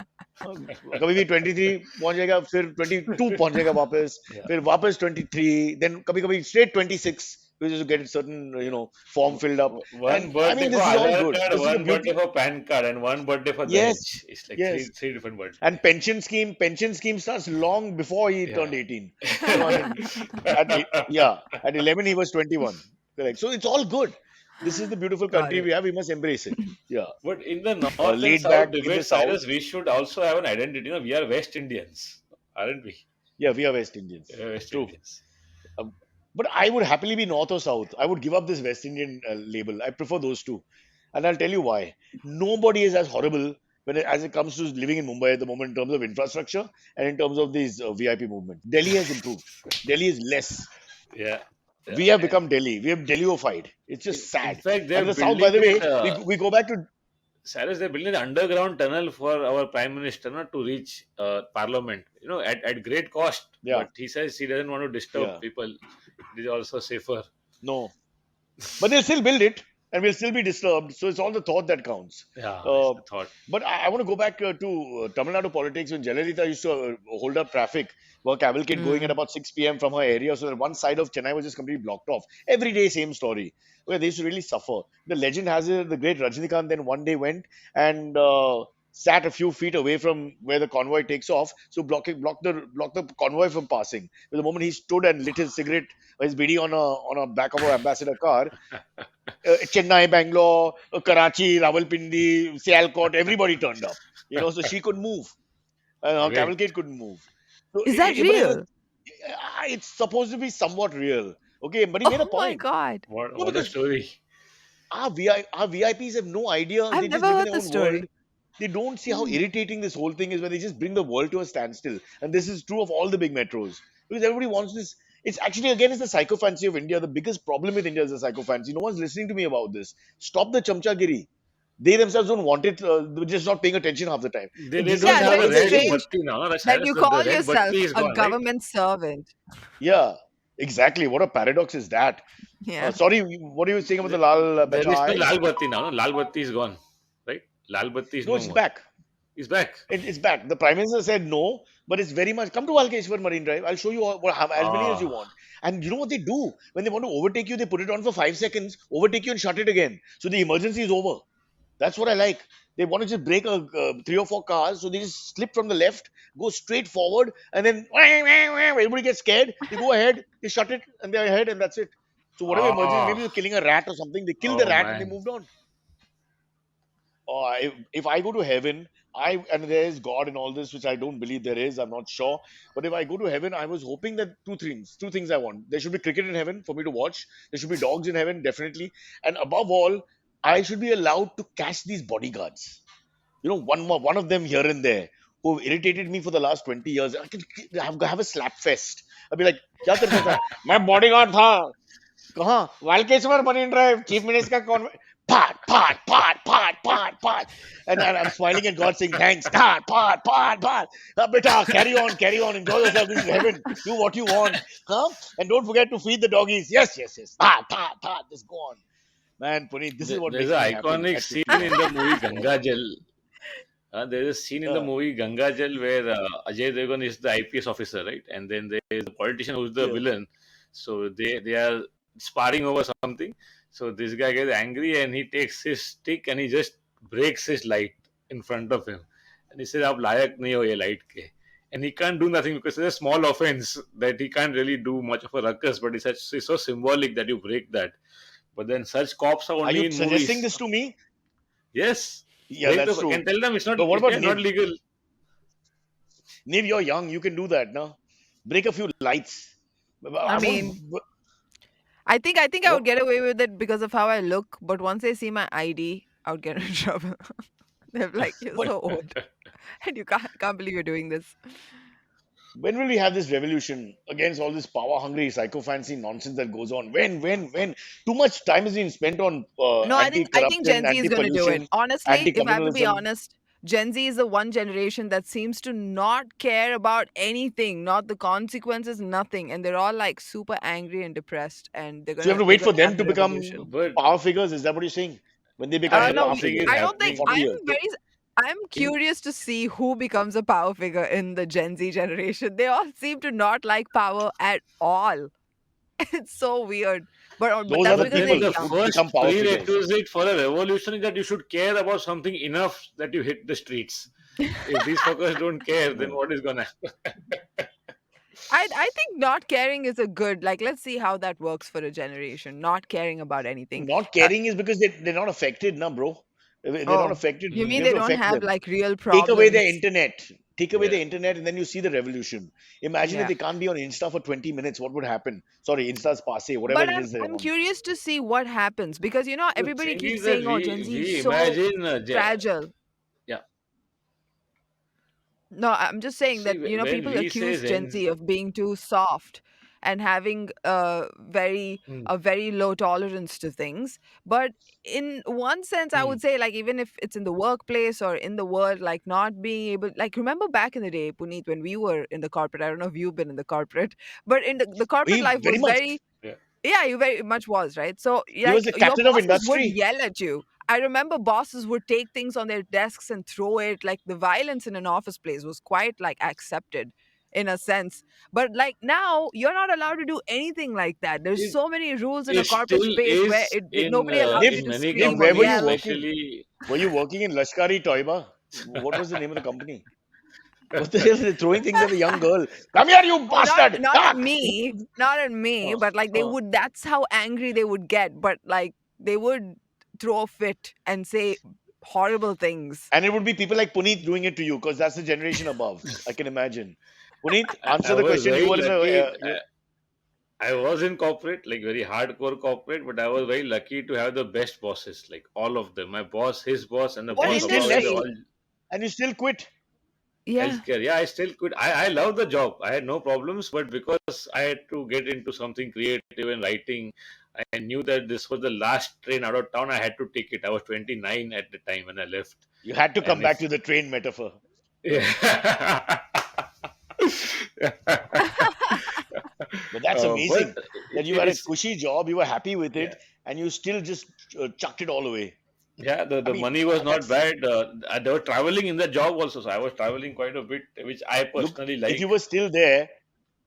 कभी भी 23 पहुंच जाएगा फिर 22 पहुंच जाएगा वापस Yeah. फिर वापस 23 then कभी कभी straight 26 because you get certain form filled up One and I birthday mean for this is all Aadhaar good. card, This is the one birthday beauty. for PAN card, and one birthday for Yes, Dahej. It's like yes. three different And birthdays. pension scheme starts long before he turned Yeah. 18. I mean, at 11 he was 21. Correct. So it's all good. This is the beautiful Got country it. we have. We must embrace it. Yeah. But in the North and Laid South back in the debate, south. Cyrus, we should also have an identity. We are West Indians, aren't we? Yeah, we are West Indians. We are West True. Indians. Um, but I would happily be North or South. I would give up this West Indian label. I prefer those two. And I'll tell you why. Nobody is as horrible as it comes to living in Mumbai at the moment in terms of infrastructure and in terms of these VIP movement. Delhi has improved. Delhi is less. Yeah. Yeah. We have become Delhi. We have Delhiified. It's just In sad. fact, And they're the South, by building the way, that. we go back to Cyrus, they're building an underground tunnel for our prime minister not to reach parliament, at great cost. yeah, But he says he doesn't want to disturb yeah, people. It is also safer. no. But they'll still build it and we'll still be disturbed. So it's all the thought that counts. Yeah, it's Uh, the thought. but I want to go back to Tamil Nadu politics when Jayalalitha used to hold up traffic, for cavalcade going at Mm. about 6 p.m. from her area. So that one side of Chennai was just completely blocked off. Every day, same story. Okay, they used to really suffer. The legend has it, the great Rajinikanth then one day went and sat a few feet away from where the convoy takes off. So block the convoy from passing. But the moment he stood and lit his cigarette, his bidi on a back of an ambassador car, Chennai, Bangalore, Karachi, Rawalpindi, Sialkot, everybody turned up. So she could move. Her Great. cavalcade couldn't move. So, Is that but real? it's supposed to be somewhat real. Okay, but he made a Oh my point. God. No, What a because story. our VIPs have no idea. I've They just never live in heard their this own world. story. They don't see how Hmm. irritating this whole thing is when they just bring the world to a standstill. And this is true of all the big metros. Because everybody wants this. It's actually, again, it's the psychophancy of India. The biggest problem with India is the psychophancy. No one's listening to me about this. Stop the chamchagiri. They themselves don't want it. They're just not paying attention half the time. They This is don't Yeah, the so have the it's government red saying, strange batti now. No? that Cyrus, you the call red batti yourself is a gone, right? government servant. yeah, exactly. What a paradox is that? Yeah. Sorry, what are you saying about the Lal There is no Bachai? Lal Batti now. No? Lal Batti is gone, right? Lal Batti is No, no it's more. back. He's back. It's back. The Prime Minister said no, but it's very much. Come to Walkeshwar Marine Drive. I'll show you as many as you Ah, want. And you know what they do? When they want to overtake you, they put it on for 5 seconds, overtake you, and shut it again. So the emergency is over. That's what I like. They want to just break three or four cars, so they just slip from the left, go straight forward, and then everybody gets scared. They go ahead, they shut it, and they're ahead, and that's it. So whatever emergency, ah, maybe they're killing a rat or something, they kill the oh rat and they man. moved on. If I go to heaven, and there is God in all this, which I don't believe there is. I'm not sure, but if I go to heaven, I was hoping that two things I want. There should be cricket in heaven for me to watch. There should be dogs in heaven, definitely, and above all, I should be allowed to catch these bodyguards. One of them here and there who have irritated me for the last 20 years. I can have a slap fest. I'll be like, क्या करता था? मैं bodyguard था. कहाँ? Walkeshwar marine drive, chief minister का part. And I'm smiling at God saying, thanks, part. Beta, carry on, enjoy yourself, this is heaven, do what you want, huh? And don't forget to feed the doggies. Yes. Part, just go on. Man, Puneet, this is what There's makes an me happy. iconic scene in the movie Ganga Jal. There's a scene in the movie Ganga Jal where Ajay Devgan is the IPS officer, right? And then there is a politician who's the villain. So they are sparring over something. So this guy gets angry and he takes his stick and he just breaks his light in front of him. And he says, "Aap layak nahi ho ye light ke." And he can't do nothing because it's a small offense that he can't really do much of a ruckus, but it's so symbolic that you break that. But then such cops are Are only you in suggesting movies. this to me? Yes. Yeah, that's true. Can tell them it's not, But what about not Niv? legal. Niv, you're young, you can do that, no? Break a few lights. I mean, I think I would get away with it because of how I look. But once they see my ID, I would get in trouble. They're like, "You're so old, and you can't believe you're doing this." when will we have this revolution against all this power hungry psychophancy nonsense that goes on? When? Too much time has been spent on No, I think anti-corruption, Gen Z is going to do it. anti-pollution, Honestly, if I have to be anti-communalism. honest, Gen Z is the one generation that seems to not care about anything, not the consequences, nothing, and they're all like super angry and depressed, and So you have to wait for them have to the become revolution. But power figures. Is that what you're saying? When they become No, power thing is figures I don't in think. happening 40 years. I'm curious to see who becomes a power figure in the Gen Z generation. They all seem to not like power at all. It's so weird. But Those are that's the but because then they're people the young. who become first power figures. prerequisite for a revolution is that you should care about something enough that you hit the streets. If these fuckers don't care, then what is gonna happen? I think not caring is a good, like, let's see how that works for a generation. Not caring about anything. Not caring is because they're not affected, na, bro. They're not Oh, affected. you You mean have they to don't affect have them. like real Take away their problems? internet. Take away the Yeah. internet, and then you see the revolution. Imagine if Yeah. they can't be on Insta for 20 minutes. What would happen? Sorry, Insta's Parse, whatever But it I'm is they're I'm on. curious to see what happens because The everybody thing keeps is that saying, "Oh, Gen Z is we so imagine fragile." yeah. No, I'm just saying See, that when people we say accuse Gen Zen, Z of being too soft and having hmm, a very low tolerance to things. But in one sense, I hmm, would say, like, even if it's in the workplace or in the world, like not being able, like, remember back in the day, Puneet, when we were in the corporate. I don't know if you've been in the corporate, but in the corporate We life very was much. very, yeah. yeah, you very much was, right? So, He was like, the your captain of bosses would industry. yell at you. I remember bosses would take things on their desks and throw it. Like, the violence in an office place was quite like accepted in a sense. But like now, you're not allowed to do anything like that. There's It, so many rules in a it corporate still space where is nobody allows you Niv, to in many Niv, scream or where were companies, you yell. working? especially. Were you working in Lashkari Toiba? What was the name of the company? What the hell? They're throwing things at the young girl. Come here, you Oh, bastard! not Ah! in me, not in me. Oh, But like they oh. would. That's how angry they would get. But like they would throw a fit and say horrible things. And it would be people like Puneet doing it to you because that's the generation above. I can imagine. Puneet, answer I the was question. You very were in a. lucky. I was in corporate, like very hardcore corporate, but I was very lucky to have the best bosses, like all of them. My boss, his boss, and the What and you boss still above him, they left, industry? all and you still quit. Yeah. healthcare. Yeah, I still could. I love the job. I had no problems, but because I had to get into something creative and writing, I knew that this was the last train out of town. I had to take it. I was 29 at the time when I left, You had to come and back if to the train metaphor. yeah. But that's But amazing that you had a it's cushy job, you were happy with yeah. it, and you still just chucked it all away. Yeah, I the mean, money was not that's bad. They were traveling in the job also, so I was traveling quite a bit, which I look. personally If you like. were still there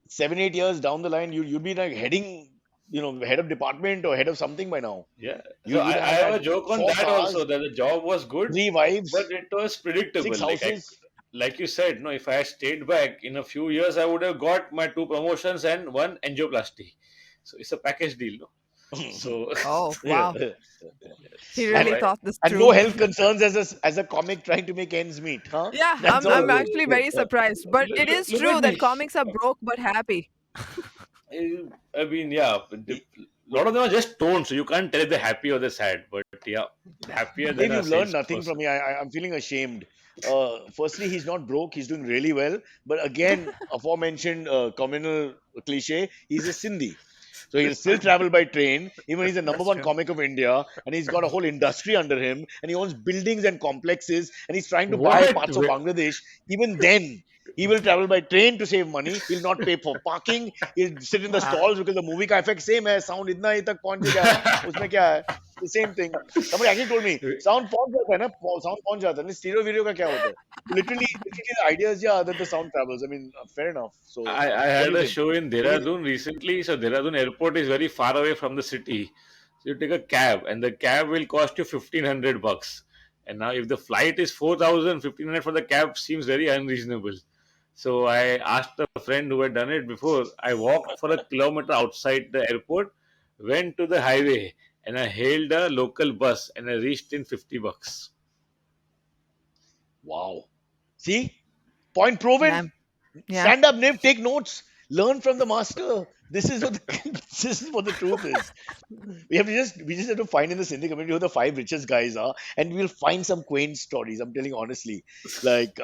7, 8 years down the line, you'd be like heading, head of department or head of something by now. Yeah, You so you'd I have have a had joke on four that also cars, that the job was good, 3 wives, but it was 6 predictable. houses. Like you said, no, if I had stayed back in a few years, I would have got my 2 promotions and one angioplasty. So it's a package deal, no? So Oh, Yeah. wow. He and really thought this and no through. health concerns as a comic trying to make ends meet, huh? Yeah, That's I'm all. I'm actually very surprised. But it is look at true that me. comics are broke but happy. I mean, yeah, a lot of them are just toned, so you can't tell if they're happy or they're sad. But Yeah, happier than Dave, a you've learned nothing from salesperson. me. I'm feeling ashamed. Firstly, he's not broke. He's doing really well. But again, aforementioned communal cliche, he's a Sindhi. So he'll still travel by train, even he's the number That's one true. comic of India, and he's got a whole industry under him, and he owns buildings and complexes, and he's trying to buy What? parts of Bangladesh. Even then, he will travel by train to save money. He'll not pay for parking. He'll sit in the Wow. stalls because the movie ka effect same hai. Sound itna hi tak pahunch gaya hai. Usme kya hai? The same thing. Somebody actually told me, sound पहुंच जाता है ना, sound पहुंच जाता है ना, stereo video का क्या होता है? Literally, the idea is yeah that the sound travels. I mean, fair enough. So, I what do had you a think? show in What do you Dehradun recently. So Dehradun airport is very far away from the city. So you take a cab, and the cab will cost you 1,500 bucks. And now, if the flight is 4,000, 1,500 for the cab seems very unreasonable. So I asked a friend who had done it before. I walked for a kilometer outside the airport, went to the highway, and I hailed a local bus, and I reached in 50 bucks. Wow. See, point proven. Damn. Yeah. Stand up, Niv. Take notes. Learn from the master. This is what this is what the truth is. We just have to find in the Sindhi community who the five richest guys are, and we'll find some quaint stories. I'm telling you honestly. Like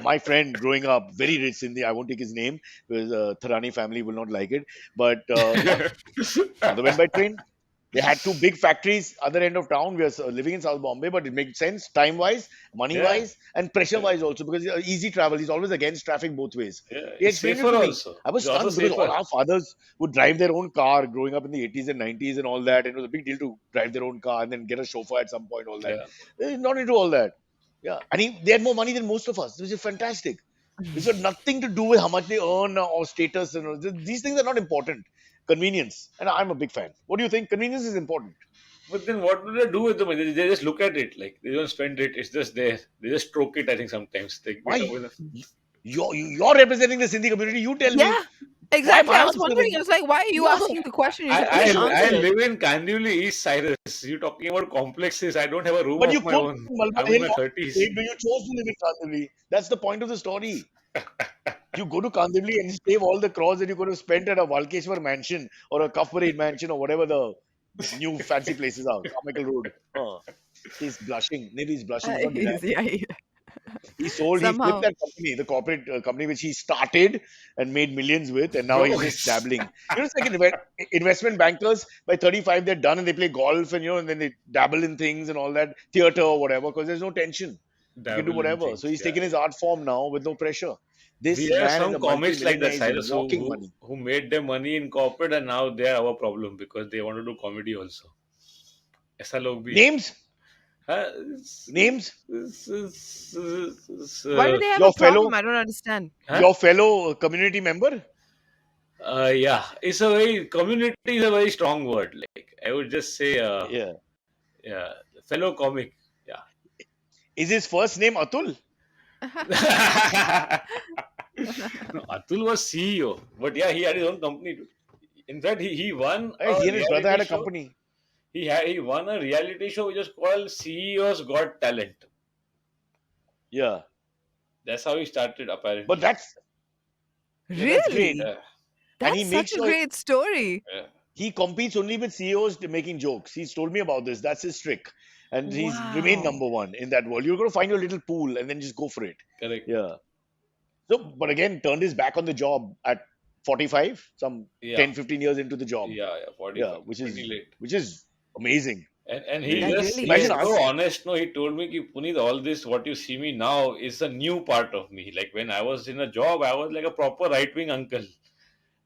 my friend growing up, very rich Sindhi. I won't take his name because Tharani family will not like it. But yeah, father went by train. They had two big factories other end of town. We are living in South Bombay, but it makes sense time wise, money Yeah, wise, and pressure wise also because easy travel. He's always against traffic both ways. yeah. He It's explained it safer to me. also. I was It's also stunned because all safer. our fathers would drive their own car growing up in the 80s and 90s and all that. And it was a big deal to drive their own car and then get a chauffeur at some point, all that. Yeah. They're not into all that. Yeah. And they had more money than most of us, which is fantastic. It's got nothing to do with how much they earn or status. And all. These things are not important. Convenience. And I'm a big fan. What do you think? Convenience is important. But then what do they do with the money? They just look at it. Like they don't spend it. It's just there. They just stroke it. I think sometimes they get Why? away with You're representing the Sindhi community. You tell me. Yeah. Why am Exactly. I I was wondering. I answering? was like, why are you Yeah. asking the question? You I, should please I answer it. live in Kandivali, East Cyrus. You talking about complexes? I don't have a room But of you my could own. in Malwa I'm in Hill my or 30s. but you chose to live in Kandivali. That's the point of the story. You go to Kandivali and save all the crores that you could have spent at a Valkeshwar mansion or a Cuff Parade mansion or whatever the new fancy places are. Carmichael Road. He's blushing. Maybe he's blushing. He's not denying. Yeah. He flipped Somehow. that company, the corporate company which he started and made millions with, and now Bro, he's just dabbling. It's like investment bankers by 35, they're done and they play golf and then they dabble in things and all that, theater or whatever, because there's no tension. You can do dabble in whatever. So things. he's Yeah. taken his art form now with no pressure. We This have man is some a comics like multi-millionaire. that, He's Cyrus, walking money. who made their money in corporate and now they are our problem because they want to do comedy also. ऐसा लोग भी है. Names? हाँ, Names? Why do they have Your a problem? fellow, I don't understand. Huh? your fellow community member? Yeah, it's a very community is a very strong word. Like I would just say, Yeah. yeah, fellow comic. Yeah. Is his first name Atul? No, Atul was CEO, but yeah, he had his own company too. In fact, he won a He and his brother had reality a show. company. He won a reality show which was called CEO's Got Talent. Yeah. That's how he started apparently. But that's great. Really? Yeah, And he That's makes such a sure great story. yeah. he competes only with CEOs making jokes. He's told me about this. That's his trick. And he's remained Wow. number one in that world. You're going to find your little pool and then just go for it. Correct. Yeah. So, but again, turned his back on the job at 45, some Yeah. 10, 15 years into the job. Yeah, 45. Yeah, which is pretty late. which is amazing. And he Really. That just really he's Imagine is. so us. honest. No, he told me, ki, Punit, all this what you see me now is a new part of me. Like when I was in a job, I was like a proper right wing uncle.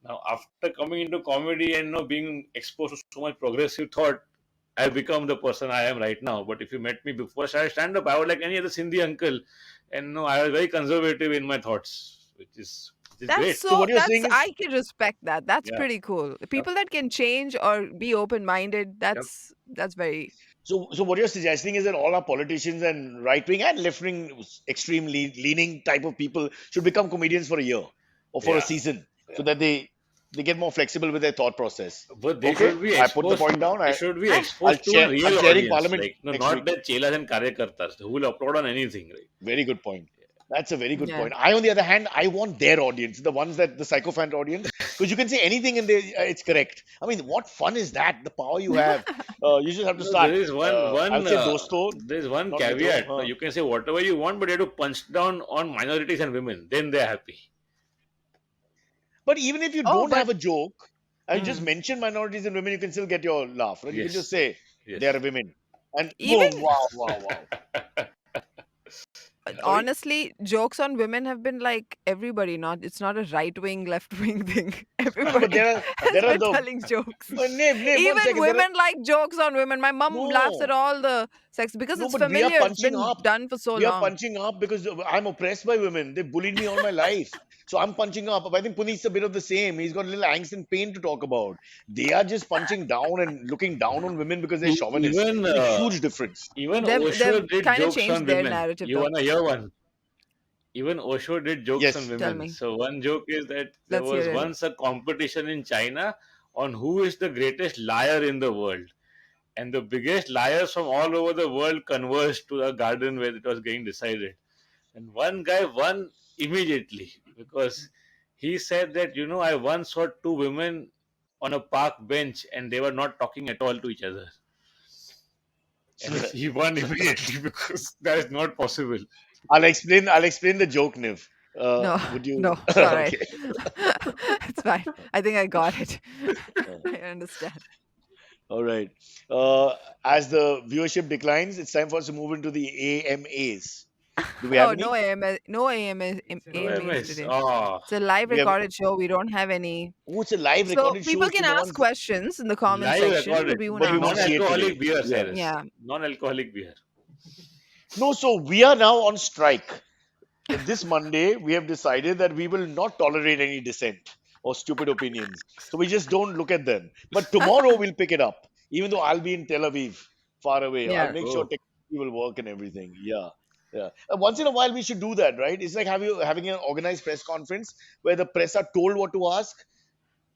Now after coming into comedy and being exposed to so much progressive thought, I've become the person I am right now. But if you met me before I started stand up, I was like any other Sindhi uncle, and no, I was very conservative in my thoughts, which is That's great. So what you're saying is, I can respect that. That's Yeah. pretty cool. People that can change or be open-minded, that's very so what you're suggesting is that all our politicians and right wing and left wing extreme leaning type of people should become comedians for a year or for a Yeah. season, so Yeah. that they get more flexible with their thought process. But they Okay, should be I put the exposed. point down. They should be And exposed to a I'm real sharing audience, Parliament like next not week. the chelas and karyakartas who will upload on anything. Right? Very good point. That's a very good Yeah. point. I, on the other hand, I want their audience, the ones that the sycophant audience, because you can say anything and it's correct. I mean, what fun is that? The power you have. You just have to No, start. there is one I'll one say dosto, there's one not mitro. caveat. No, you can say whatever you want, but you have to punch down on minorities and women. Then they're happy. But even if you Oh, don't but have a joke and just mm, mention minorities and women, you can still get your laugh. Right? You can just Yes, say they yes. are women, and even boom, wow, wow, wow. Sorry. honestly, jokes on women have been like everybody. Not it's not a right wing, left wing thing. No, but Everybody has there are been the telling jokes. name 1 Even second. There are women like jokes on women. My mom laughs at no. all the sex because No, it's but we are familiar. It's punching been up. done for so We are long. punching up because I'm oppressed by women. They bullied me all my life. So I'm punching up. I think Punit's a bit of the same. He's got a little angst and pain to talk about. They are just punching down and looking down on women because they're chauvinists. Even It's a huge difference. even They've Osho did kind of jokes on changed their women. narrative You though. wanna hear one? Even Osho did jokes on Yes. Tell women. me. So one joke is that there Let's hear was it. once a competition in China on who is the greatest liar in the world. And the biggest liars from all over the world converged to a garden where it was getting decided. And one guy won immediately because he said that, I once saw two women on a park bench and they were not talking at all to each other. And he won immediately because that is not possible. I'll explain the joke, Niv. No, Would no, you? it's all right. Okay. It's fine. I think I got it. Uh, I understand. All right. As the viewership declines, it's time for us to move into the AMAs. Do we have Oh, no any? AMS, no No AMAs MS. today. Oh, It's a live We have. recorded show. We don't have any. Oh, it's a live So recorded people show, so can no ask one's. questions in the comment live section, but recorded. we won't But we won't answer. see it today. Non-alcoholic beer, Yeah. Cyrus. Yeah. Non-alcoholic beer. No, so we are now on strike. This Monday, we have decided that we will not tolerate any dissent or stupid opinions. So we just don't look at them. But tomorrow we'll pick it up, even though I'll be in Tel Aviv, far away. I'll Yeah. make sure Oh, technology will work and everything. Yeah. Yeah. Once in a while, we should do that, right? It's like having an organized press conference where the press are told what to ask.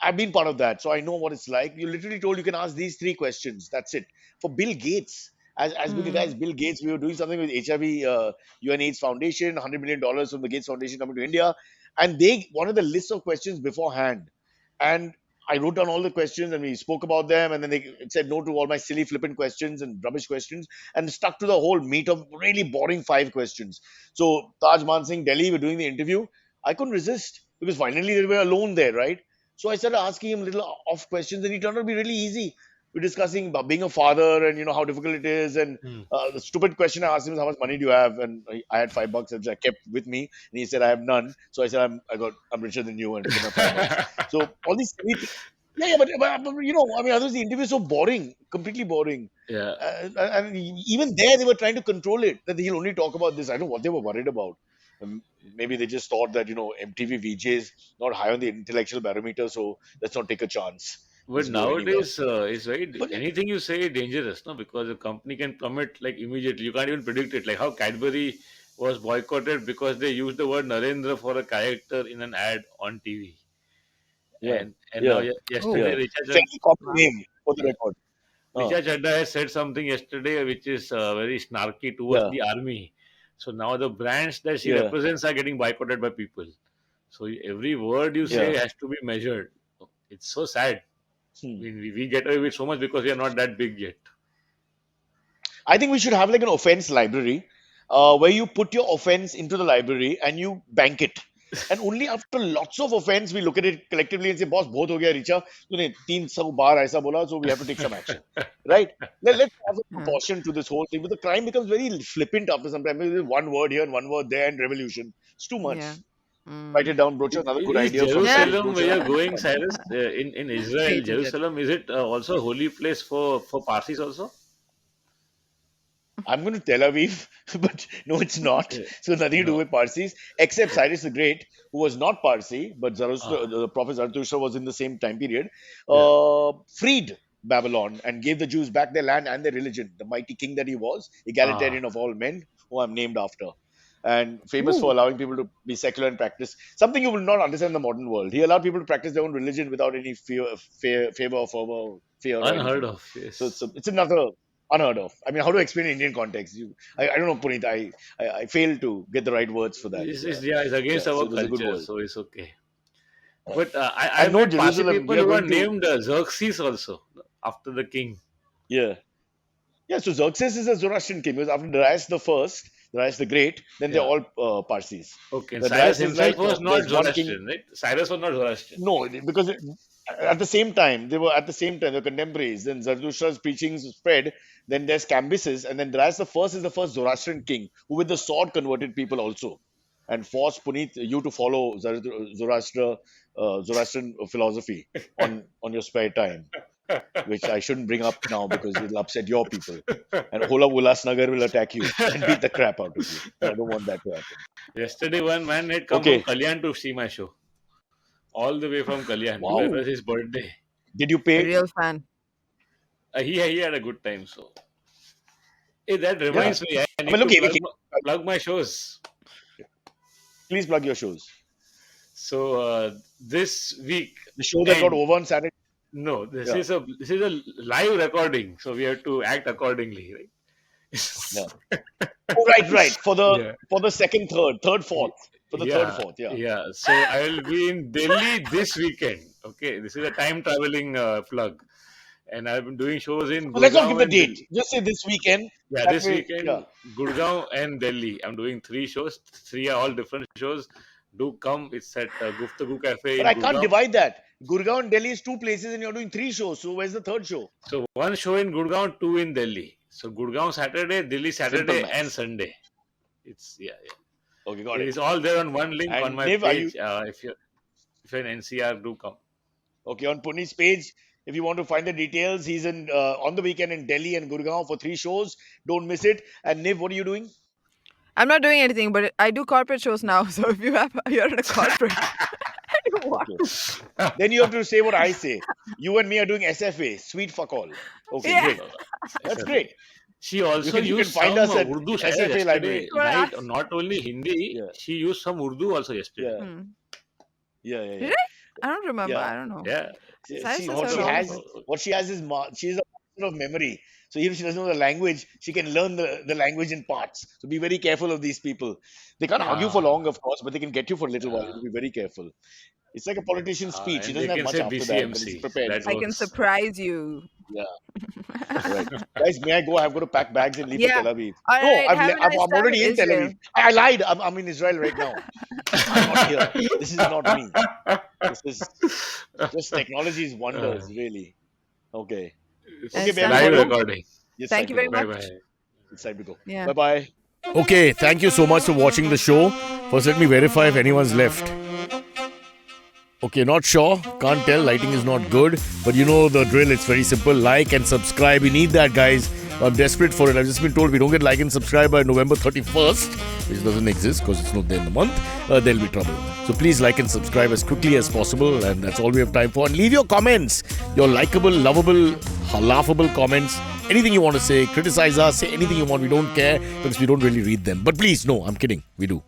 I've been part of that, so I know what it's like. You literally told you can ask these three questions. That's it. For Bill Gates, as big a guy Mm. as Bill Gates, we were doing something with HIV, UNAIDS Foundation, $100 million from the Gates Foundation coming to India, and they wanted the list of questions beforehand, and I wrote down all the questions and we spoke about them, and then they said no to all my silly flippant questions and rubbish questions, and stuck to the whole meat of really boring five questions. So Taj Mansingh, Delhi, we're doing the interview. I couldn't resist because finally they were alone there, right? So I started asking him little off questions, and he turned out to be really easy. We're discussing about being a father and how difficult it is. And hmm. the stupid question I asked him is, "How much money do you have?" And I had $5, which I kept with me. And he said, "I have none." So I said, I'm richer than you, and give him $5. So all these silly yeah, yeah, but I mean, otherwise the interview is so boring, completely boring. Yeah. And even there, they were trying to control it that he'll only talk about this. I don't know what they were worried about. Maybe they just thought that MTV VJs not high on the intellectual barometer, so let's not take a chance. But Let's go anywhere. nowadays, it's very But anything you say dangerous, no? Because a company can plummet like immediately. You can't even predict it. Like how Cadbury was boycotted because they used the word Narendra for a character in an ad on TV. yeah, And now yeah, Oh, yesterday yeah. Fairly common wow. name for the record. Uh, Richa Chadda has said something yesterday which is very snarky towards yeah, the army. So now the brands that she yeah, represents are getting boycotted by people. So every word you yeah. say has to be measured. It's so sad. I Hmm. mean, we get away with so much because we are not that big yet. I think we should have like an offense library where you put your offense into the library and you bank it. And only after lots of offense, we look at it collectively and say, boss, बहुत हो गया रिचा तूने 300 बार ऐसा बोला, so we have to take some action, right? Let's have a Yeah. proportion to this whole thing. But the crime becomes very flippant after some time. There's one word here and one word there, and revolution. It's too much. Yeah. Write it Mm. down, Brocha. Another good Is idea for Yeah. Cyrus Jerusalem where Brocha. you're going, Cyrus? In Israel, Patented. Jerusalem, is it also a holy place for Parsis also? I'm going to Tel Aviv, but no, it's not. Yeah. So nothing to do No. with Parsis, except Cyrus the Great, who was not Parsi, but Zarathustra, Ah, the Prophet Zarathustra was in the same time period, yeah. freed Babylon and gave the Jews back their land and their religion. The mighty king that he was, Ah. egalitarian of all men, who I'm named after. And famous for Ooh. allowing people to be secular and practice something you will not understand in the modern world. He allowed people to practice their own religion without any favor or fervor, fear or Unheard anything. of. So Yes. it's another unheard of. I mean, how to explain Indian context? I don't know, Punit. I failed to get the right words for that. It's against So our it was a good culture, word. so it's okay. But I I've know met Parsi Jerusalem. people We are who are going to. named Xerxes also after the king. Yeah. Yeah, so Xerxes is a Zoroastrian king because after Darius the First, Darius the Great, then they're Yeah. all Parsis. Okay. And The Cyrus Darius is himself like was not there's one king. Zoroastrian, right? Cyrus was not Zoroastrian. No, because at the same time they were contemporaries. Then Zarathustra's preachings spread. Then there's Cambyses, and then Darius the First is the first Zoroastrian king who with the sword converted people also, and forced Punit you to follow Zoroastrian philosophy on your spare time, which I shouldn't bring up now because it'll upset your people. And Hola Ulhasnagar will attack you and beat the crap out of you. And I don't want that to happen. Yesterday, one man had come Okay. from Kalyan to see my show. All the way from Kalyan. Wow. It was his birthday. Did you pay? Real fan. He had a good time. So, hey, that reminds me. I need look, to AVK, plug my shows. please plug your shows. So this week, The show that got over on Saturday. no, this Yeah. is a live recording, so we have to act accordingly, right? Yeah. Oh, right. For Yeah. the second, third, fourth. For the third, fourth. Yeah. Yeah. So I will be in Delhi this weekend. Okay, this is a time traveling plug, and I've been doing shows in. So let's not give Gurgaon the and date. Delhi. Just say this weekend. Yeah, That this way- weekend, yeah. Gurgaon and Delhi. I'm doing 3 shows. 3 are all different shows. Do come. It's at Guftagu Cafe. But in I can't Gurgaon. divide that. Gurgaon and Delhi is 2 places and you're doing 3 shows. So where's the third show? So 1 show in Gurgaon, 2 in Delhi. So Gurgaon Saturday, Delhi Saturday, maths. and Sunday. It's Okay, got It it. is all there on one link And on my Niv, are page. If you're in NCR, do come. Okay, on Punit's page, if you want to find the details, he's in on the weekend in Delhi and Gurgaon for 3 shows. Don't miss it. And Niv, what are you doing? I'm not doing anything, but I do corporate shows now. So if you're in a corporate, I do what? Okay. Then you have to say what I say. You and me are doing SFA, sweet fuck all. Okay, Yeah. great. That's great. She also You can used find some us at Urdu SFA yesterday library. night. Not only Hindi, Yeah. she used some Urdu also yesterday. Yeah, Hmm. yeah. Did I don't remember. Yeah. I don't know. Yeah. Cyrus See, is what so she wrong. has, she's a master of memory. So even if she doesn't know the language, she can learn the language in parts. So be very careful of these people. They can't argue for long, of course, but they can get you for a little while. So be very careful. It's like a politician's speech. He And they doesn't have can much say after that, but he's BCMC. prepared. That I can works. surprise you. Right. Guys, may I go? I've got to pack bags and leave Yeah. for Tel Aviv. All No, right, have a I'm nice time already in Tel Israel. Aviv. I lied. I'm in Israel right now. I'm not here. This is not me. This is just technology's wonders, really. Okay. Nice Okay, time. babe, Live go. recording. It's Thank time you to very go. much. Bye bye. It's time to go. Yeah. Bye bye. Okay, thank you so much for watching the show. First, let me verify if anyone's left. Okay, not sure. Can't tell. Lighting is not good. But you know the drill. It's very simple. Like and subscribe. We need that, guys. I'm desperate for it. I've just been told if we don't get like and subscribe by November 31st, which doesn't exist because it's not there in the month, there'll be trouble. So please like and subscribe as quickly as possible. And that's all we have time for. And leave your comments. Your likable, lovable, laughable comments. Anything you want to say. Criticize us. Say anything you want. We don't care because we don't really read them. But please, no, I'm kidding. We do.